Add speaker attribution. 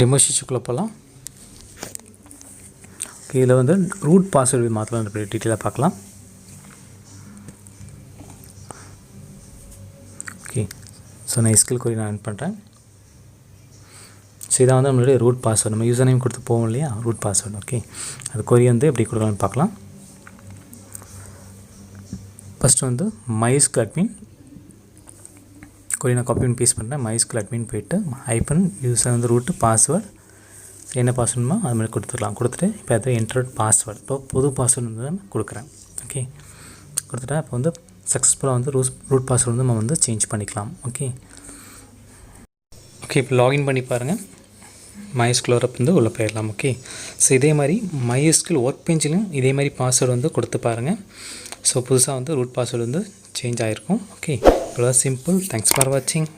Speaker 1: Demo ஷீட்டுக்குள்ளே போகலாம். Okay, இதில் வந்து ரூட் பாஸ்வேர்டு மாற்றலாம் டீட்டெயிலாக பார்க்கலாம். ஓகே, ஸோ நான் SQL query நான் ரன் பண்ணுறேன். ஸோ இதான் வந்து நம்மளுடைய ரூட் பாஸ்வேர்டு. நம்ம யூசர் நேம் கொடுத்து போவோம் இல்லையா, ரூட் பாஸ்வேர்டு. ஓகே, அது query வந்து எப்படி கொடுக்கலாம்னு பார்க்கலாம். ஃபஸ்ட்டு வந்து MySQL admin query நான் காப்பி பண்ணி பேஸ்ட் பண்ணுறேன். MySQL admin போய்ட்டு ஹைப்பன் யூசர் வந்து ரூட்டு பாஸ்வேர்டு என்ன பாஸ்வேர்டுமோ அது மாதிரி கொடுத்துக்கலாம். கொடுத்துட்டு இப்போ அது என்டர்ட் பாஸ்வேர்டு, இப்போ புது பாஸ்வேர்டு வந்து நான் கொடுக்குறேன். ஓகே, கொடுத்துட்டா இப்போ வந்து சக்ஸஸ்ஃபுல்லாக வந்து ரூட் பாஸ்வேர்டு வந்து நம்ம வந்து சேஞ்ச் பண்ணிக்கலாம். ஓகே, இப்போ லாகின் பண்ணி பாருங்கள். MySQL வந்து உள்ளே போயிடலாம். ஓகே, ஸோ இதே மாதிரி MySQL ஒர்க் பெஞ்சிலும் இதே மாதிரி பாஸ்வேர்டு வந்து கொடுத்து பாருங்கள். ஸோ புதுசாக வந்து ரூட் பாஸ்வேர்டு வந்து சேஞ்ச் ஆகிருக்கும். ஓகே, இவ்வளோ சிம்பிள். தேங்க்ஸ் ஃபார் வாட்சிங்.